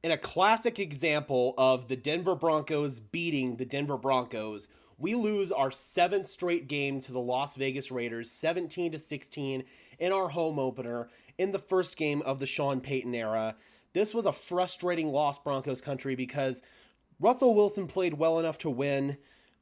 In a classic example of the Denver Broncos beating the Denver Broncos, we lose our seventh straight game to the Las Vegas Raiders, 17-16 in our home opener in the first game of the Sean Payton era. This was a frustrating loss, Broncos country, because Russell Wilson played well enough to win.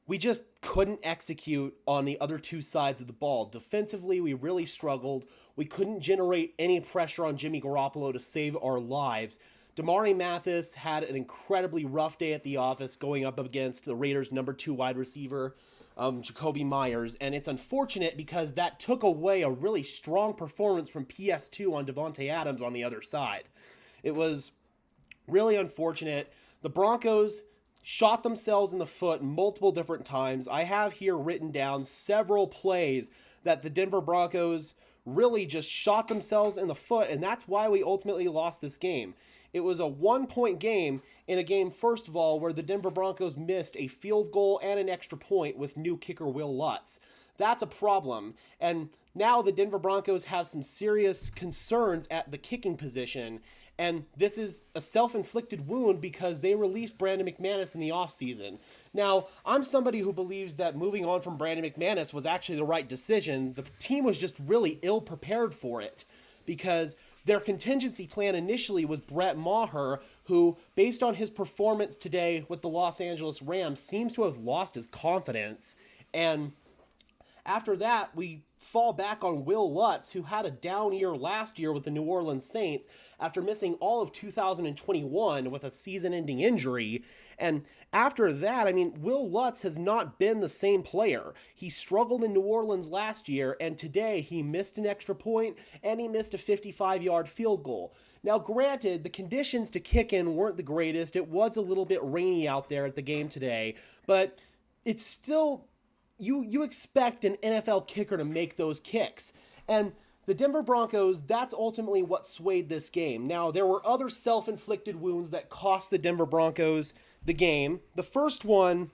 We just couldn't execute on the other two sides of the ball. Defensively, we really struggled. We couldn't generate any pressure on Jimmy Garoppolo to save our lives. Damari Mathis had an incredibly rough day at the office going up against the Raiders' number 2 wide receiver, Jacoby Myers. And it's unfortunate because that took away a really strong performance from PS2 on Devontae Adams on the other side. It was really unfortunate. The Broncos shot themselves in the foot multiple different times. I have here written down several plays that the Denver Broncos really just shot themselves in the foot, and that's why we ultimately lost this game. It was a 1-point game in a game, first of all, where the Denver Broncos missed a field goal and an extra point with new kicker Will Lutz. That's a problem. And now the Denver Broncos have some serious concerns at the kicking position. And this is a self-inflicted wound because they released Brandon McManus in the offseason. Now, I'm somebody who believes that moving on from Brandon McManus was actually the right decision. The team was just really ill-prepared for it because their contingency plan initially was Brett Maher, who, based on his performance today with the Los Angeles Rams, seems to have lost his confidence. And after that, we fall back on Will Lutz, who had a down year last year with the New Orleans Saints after missing all of 2021 with a season-ending injury. And after that, Will Lutz has not been the same player. He struggled in New Orleans last year, and today he missed an extra point and he missed a 55-yard field goal. Now, granted, the conditions to kick in weren't the greatest. It was a little bit rainy out there at the game today, but it's still... You expect an NFL kicker to make those kicks. And the Denver Broncos, that's ultimately what swayed this game. Now, there were other self-inflicted wounds that cost the Denver Broncos the game. The first one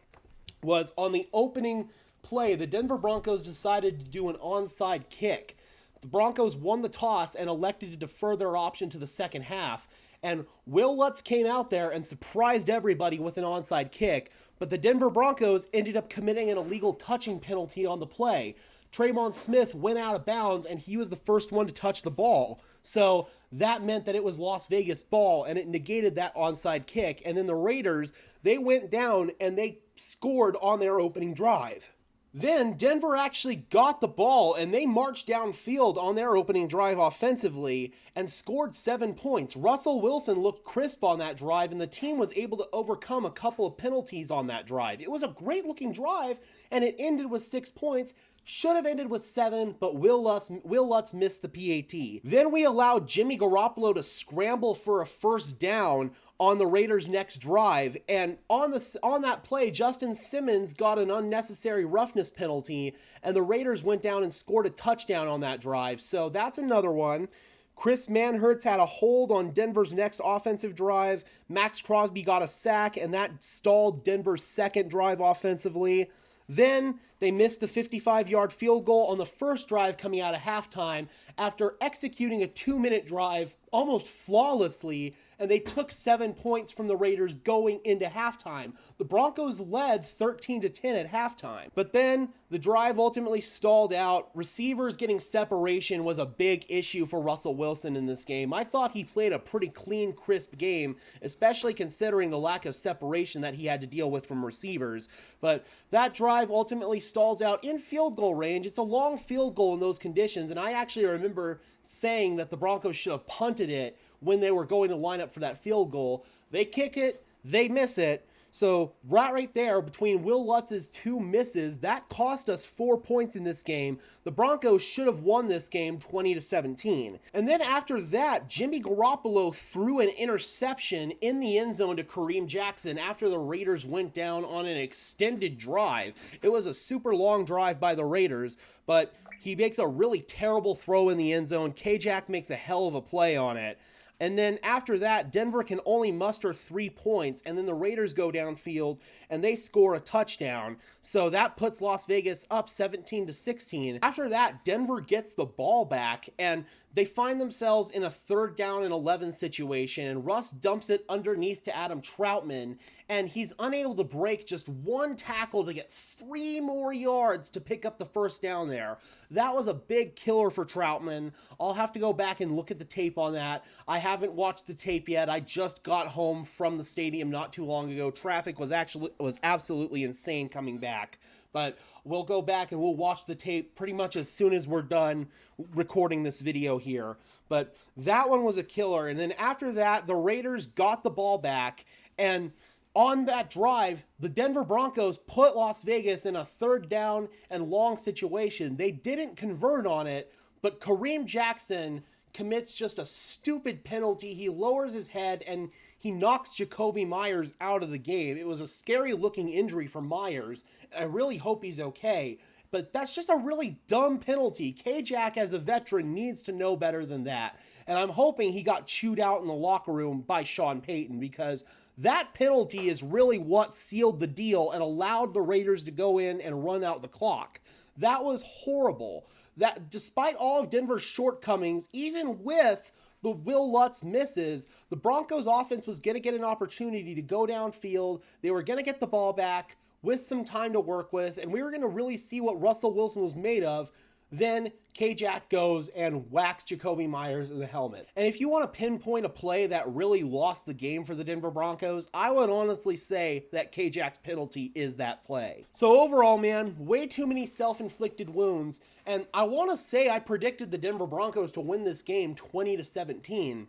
was on the opening play. The Denver Broncos decided to do an onside kick. The Broncos won the toss and elected to defer their option to the second half. And Will Lutz came out there and surprised everybody with an onside kick, but the Denver Broncos ended up committing an illegal touching penalty on the play. Trayvon Smith went out of bounds, and he was the first one to touch the ball. So that meant that it was Las Vegas ball, and it negated that onside kick. And then the Raiders, they went down, and they scored on their opening drive. Then Denver actually got the ball and they marched downfield on their opening drive offensively and scored 7 points. Russell Wilson looked crisp on that drive and the team was able to overcome a couple of penalties on that drive. It was a great looking drive and it ended with 6 points. Should have ended with 7, but Will Lutz missed the PAT. Then we allowed Jimmy Garoppolo to scramble for a first down on the Raiders' next drive, and on that play, Justin Simmons got an unnecessary roughness penalty, and the Raiders went down and scored a touchdown on that drive. So that's another one. Chris Manhertz had a hold on Denver's next offensive drive. Max Crosby got a sack, and that stalled Denver's second drive offensively. Then they missed the 55-yard field goal on the first drive coming out of halftime after executing a 2-minute drive almost flawlessly, and they took 7 points from the Raiders going into halftime. The Broncos led 13-10 at halftime. But then the drive ultimately stalled out. Receivers getting separation was a big issue for Russell Wilson in this game. I thought he played a pretty clean, crisp game, especially considering the lack of separation that he had to deal with from receivers. But that drive ultimately stalls out in field goal range. It's a long field goal in those conditions, and I actually remember saying that the Broncos should have punted it when they were going to line up for that field goal. They kick it, they miss it. So right there, between Will Lutz's 2 misses, that cost us 4 points in this game. The Broncos should have won this game 20-17. And then after that, Jimmy Garoppolo threw an interception in the end zone to Kareem Jackson after the Raiders went down on an extended drive. It was a super long drive by the Raiders, but he makes a really terrible throw in the end zone. K-Jack makes a hell of a play on it. And then after that, Denver can only muster 3 points, and then the Raiders go downfield and they score a touchdown. So that puts Las Vegas up 17-16. After that, Denver gets the ball back and they find themselves in a 3rd down and 11 situation, and Russ dumps it underneath to Adam Troutman, and he's unable to break just 1 tackle to get 3 more yards to pick up the 1st down there. That was a big killer for Troutman. I'll have to go back and look at the tape on that. I haven't watched the tape yet. I just got home from the stadium not too long ago. Traffic was absolutely insane coming back. But we'll go back and we'll watch the tape pretty much as soon as we're done recording this video here. But that one was a killer. And then after that, the Raiders got the ball back. And on that drive, the Denver Broncos put Las Vegas in a 3rd down and long situation. They didn't convert on it, but Kareem Jackson commits just a stupid penalty. He lowers his head and he knocks Jacoby Myers out of the game. It was a scary looking injury for Myers. I really hope he's okay, but that's just a really dumb penalty. K-Jack, as a veteran, needs to know better than that. And I'm hoping he got chewed out in the locker room by Sean Payton, because that penalty is really what sealed the deal and allowed the Raiders to go in and run out the clock. That was horrible. That despite all of Denver's shortcomings, even with the Will Lutz misses, the Broncos offense was going to get an opportunity to go downfield. They were going to get the ball back with some time to work with, and we were going to really see what Russell Wilson was made of. Then K-Jack goes and whacks Jacoby Myers in the helmet. And if you want to pinpoint a play that really lost the game for the Denver Broncos, I would honestly say that K-Jack's penalty is that play. So overall, man, way too many self-inflicted wounds. And I want to say I predicted the Denver Broncos to win this game 20-17.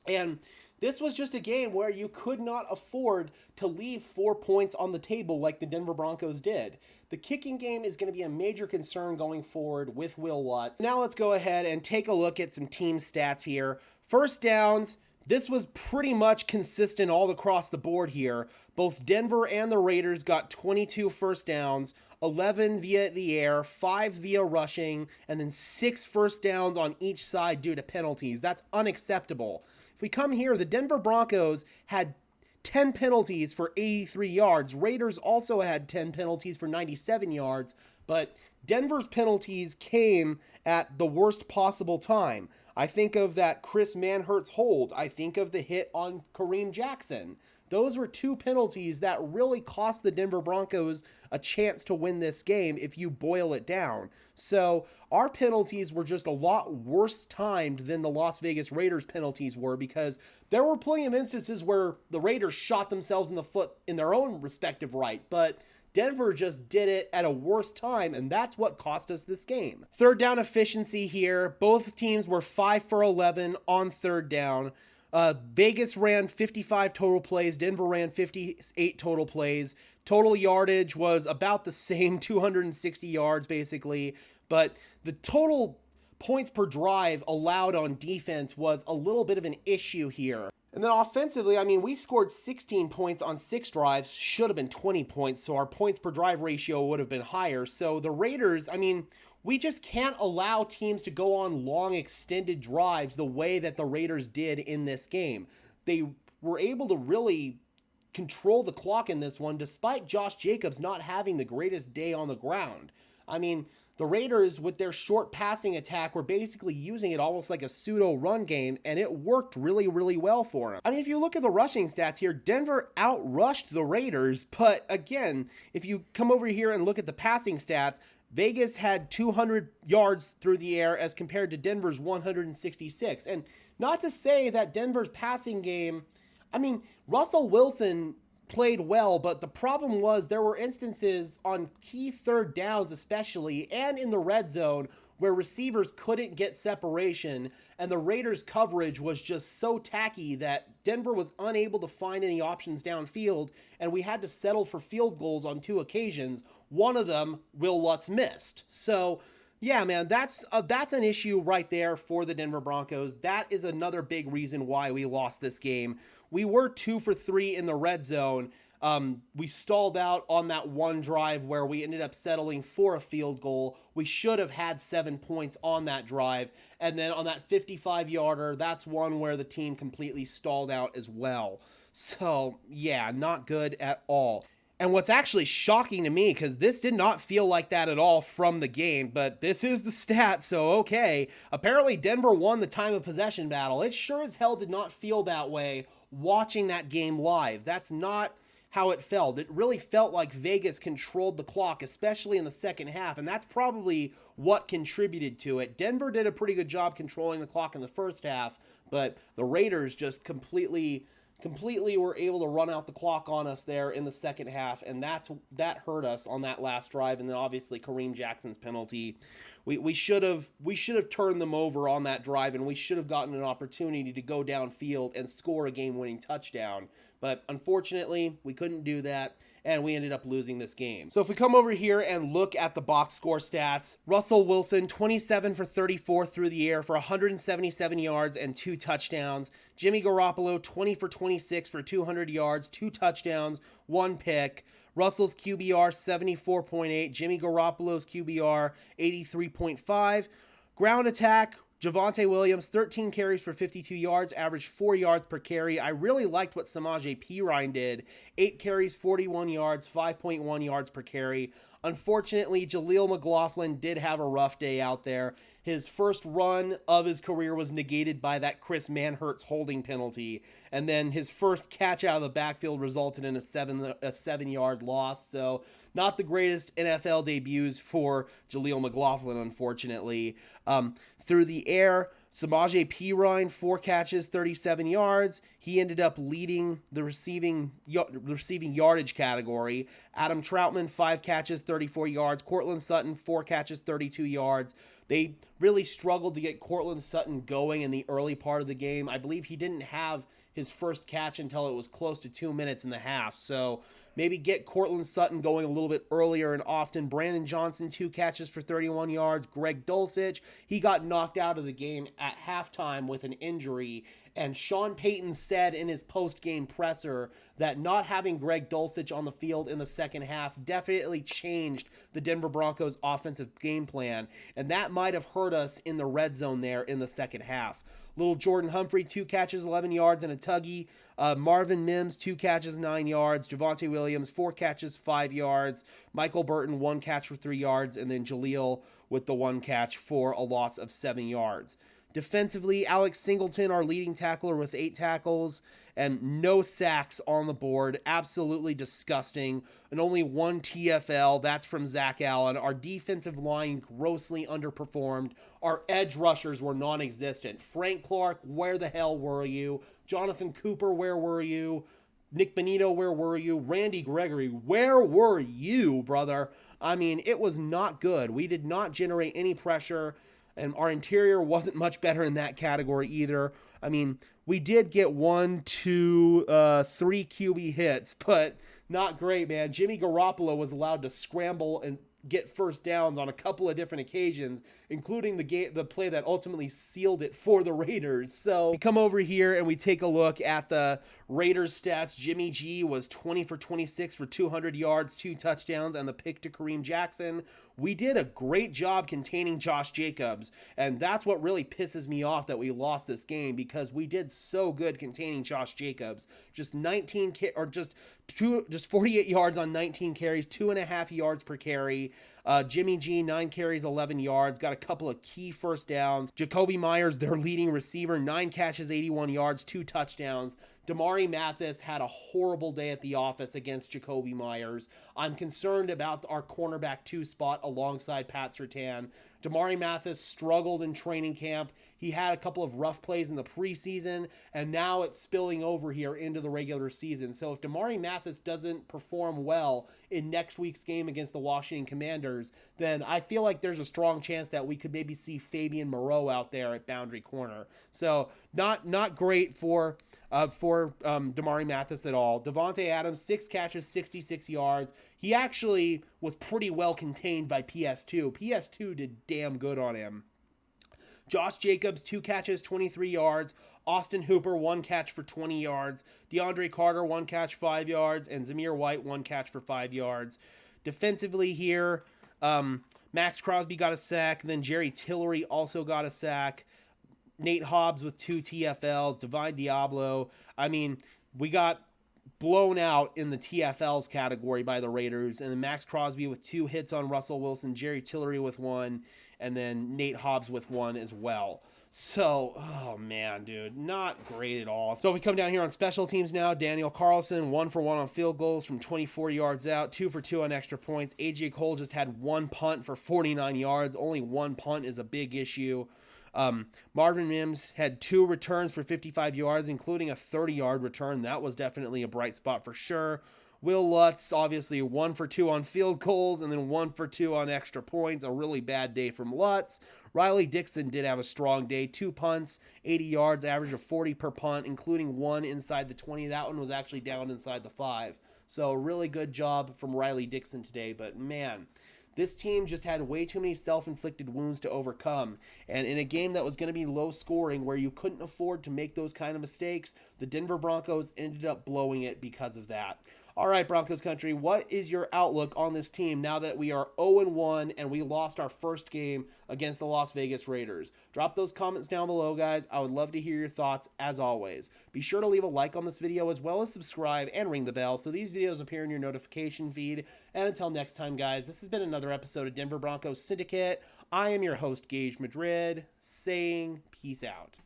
And this was just a game where you could not afford to leave 4 points on the table like the Denver Broncos did. The kicking game is going to be a major concern going forward with Will Lutz. Now let's go ahead and take a look at some team stats here. First downs, this was pretty much consistent all across the board here. Both Denver and the Raiders got 22 first downs, 11 via the air, 5 via rushing, and then 6 first downs on each side due to penalties. That's unacceptable. If we come here, the Denver Broncos had 10 penalties for 83 yards. Raiders also had 10 penalties for 97 yards, but Denver's penalties came at the worst possible time. I think of that Chris Manhertz hold. I think of the hit on Kareem Jackson. Those were 2 penalties that really cost the Denver Broncos a chance to win this game if you boil it down. So our penalties were just a lot worse timed than the Las Vegas Raiders penalties were, because there were plenty of instances where the Raiders shot themselves in the foot in their own respective right, but Denver just did it at a worse time, and that's what cost us this game. 3rd down efficiency here. Both teams were 5 for 11 on 3rd down. Vegas ran 55 total plays. Denver ran 58 total plays. Total yardage was about the same, 260 yards basically. But the total points per drive allowed on defense was a little bit of an issue here. And then offensively, I mean, we scored 16 points on 6 drives, should have been 20 points, so our points per drive ratio would have been higher. So the Raiders, I mean, we just can't allow teams to go on long extended drives the way that the Raiders did in this game. They were able to really control the clock in this one, despite Josh Jacobs not having the greatest day on the ground. I mean, the Raiders, with their short passing attack, were basically using it almost like a pseudo run game, and it worked really, really well for them. I mean, if you look at the rushing stats here, Denver outrushed the Raiders, but again, if you come over here and look at the passing stats, Vegas had 200 yards through the air as compared to Denver's 166. And not to say that Denver's passing game, I mean, Russell Wilson played well, but the problem was there were instances on key 3rd downs especially, and in the red zone, where receivers couldn't get separation, and the Raiders' coverage was just so tacky that Denver was unable to find any options downfield, and we had to settle for field goals on 2 occasions. One of them, Will Lutz missed. So yeah, man, that's an issue right there for the Denver Broncos. That is another big reason why we lost this game. We were 2 for 3 in the red zone. We stalled out on that one drive where we ended up settling for a field goal. We should have had 7 points on that drive. And then on that 55-yarder, that's one where the team completely stalled out as well. So, yeah, not good at all. And what's actually shocking to me, because this did not feel like that at all from the game, but this is the stat, so okay. Apparently Denver won the time of possession battle. It sure as hell did not feel that way watching that game live. That's not how it felt. It really felt like Vegas controlled the clock, especially in the second half, and that's probably what contributed to it. Denver did a pretty good job controlling the clock in the first half, but the Raiders just completely were able to run out the clock on us there in the second half, and that hurt us on that last drive. And then obviously Kareem Jackson's penalty. We should have turned them over on that drive, and we should have gotten an opportunity to go downfield and score a game-winning touchdown. But unfortunately, we couldn't do that, and we ended up losing this game. So if we come over here and look at the box score stats, Russell Wilson, 27 for 34 through the air for 177 yards and 2 touchdowns. Jimmy Garoppolo, 20 for 26 for 200 yards, 2 touchdowns, 1 pick. Russell's QBR, 74.8. Jimmy Garoppolo's QBR, 83.5. Ground attack, Javonte Williams, 13 carries for 52 yards, averaged 4 yards per carry. I really liked what Samaje Perine did. 8 carries, 41 yards, 5.1 yards per carry. Unfortunately, Jaleel McLaughlin did have a rough day out there. His first run of his career was negated by that Chris Manhertz holding penalty. And then his first catch out of the backfield resulted in a 7-yard loss. So not the greatest NFL debuts for Jaleel McLaughlin, unfortunately. Through the air, Samaje Perine, 4 catches, 37 yards. He ended up leading the receiving yardage category. Adam Troutman, 5 catches, 34 yards. Cortland Sutton, 4 catches, 32 yards. They really struggled to get Cortland Sutton going in the early part of the game. I believe he didn't have his first catch until it was close to 2 minutes in the half. So maybe get Cortland Sutton going a little bit earlier and often. Brandon Johnson, 2 catches for 31 yards. Greg Dulcich, he got knocked out of the game at halftime with an injury. And Sean Payton said in his post-game presser that not having Greg Dulcich on the field in the second half definitely changed the Denver Broncos' offensive game plan. And that might have hurt us in the red zone there in the second half. Little Jordan Humphrey, 2 catches, 11 yards, and a tuggy. Marvin Mims, 2 catches, 9 yards. Javonte Williams, 4 catches, 5 yards. Michael Burton, 1 catch for 3 yards. And then Jaleel with the 1 catch for a loss of 7 yards. Defensively, Alex Singleton, our leading tackler with 8 tackles and no sacks on the board. Absolutely disgusting. And only 1 TFL. That's from Zach Allen. Our defensive line grossly underperformed. Our edge rushers were non-existent. Frank Clark, where the hell were you? Jonathan Cooper, where were you? Nick Benito, where were you? Randy Gregory, where were you, brother? I mean, it was not good. We did not generate any pressure. And our interior wasn't much better in that category either. I mean, we did get 1, 2, 3 QB hits, but not great, man. Jimmy Garoppolo was allowed to scramble and get first downs on a couple of different occasions, including the play that ultimately sealed it for the Raiders. So we come over here and we take a look at the Raiders stats. Jimmy G was 20 for 26 for 200 yards, 2 touchdowns, and the pick to Kareem Jackson. We did a great job containing Josh Jacobs, and that's what really pisses me off that we lost this game, because we did so good containing Josh Jacobs. Just 48 yards on 19 carries, 2.5 yards per carry. Jimmy G, 9 carries, 11 yards, got a couple of key first downs. Jacoby Myers, their leading receiver, 9 catches, 81 yards, 2 touchdowns. Damari Mathis had a horrible day at the office against Jacoby Myers. I'm concerned about our cornerback 2 spot alongside Pat Surtain. Damari Mathis struggled in training camp. He had a couple of rough plays in the preseason, and now it's spilling over here into the regular season. So if Damari Mathis doesn't perform well in next week's game against the Washington Commanders, then I feel like there's a strong chance that we could maybe see Fabian Moreau out there at boundary corner. So not great for Damari Mathis at all. Devontae Adams, 6 catches, 66 yards. He actually was pretty well contained by PS2. PS2 did damn good on him. Josh Jacobs, 2 catches, 23 yards. Austin Hooper, 1 catch for 20 yards. DeAndre Carter, 1 catch, 5 yards. And Zamir White, 1 catch for 5 yards. Defensively here, Max Crosby got a sack. Then Jerry Tillery also got a sack. Nate Hobbs with 2 TFLs. Divine Diablo. I mean, we got blown out in the TFLs category by the Raiders. And then Max Crosby with 2 hits on Russell Wilson. Jerry Tillery with 1. And then Nate Hobbs with 1 as well. So, oh man, dude, not great at all. So we come down here on special teams now. Daniel Carlson, 1 for 1 on field goals from 24 yards out, 2 for 2 on extra points. AJ Cole just had 1 punt for 49 yards. Only 1 punt is a big issue. Marvin Mims had 2 returns for 55 yards, including a 30-yard return. That was definitely a bright spot for sure. Will Lutz, obviously 1 for 2 on field goals and then 1 for 2 on extra points. A really bad day from Lutz. Riley Dixon did have a strong day. 2 punts, 80 yards, average of 40 per punt, including 1 inside the 20. That one was actually down inside the 5. So really good job from Riley Dixon today. But man, this team just had way too many self-inflicted wounds to overcome. And in a game that was going to be low scoring where you couldn't afford to make those kind of mistakes, the Denver Broncos ended up blowing it because of that. All right, Broncos country, what is your outlook on this team now that we are 0-1 and we lost our first game against the Las Vegas Raiders? Drop those comments down below, guys. I would love to hear your thoughts as always. Be sure to leave a like on this video as well as subscribe and ring the bell so these videos appear in your notification feed. And until next time, guys, this has been another episode of Denver Broncos Syndicate. I am your host, Gage Madrid, saying peace out.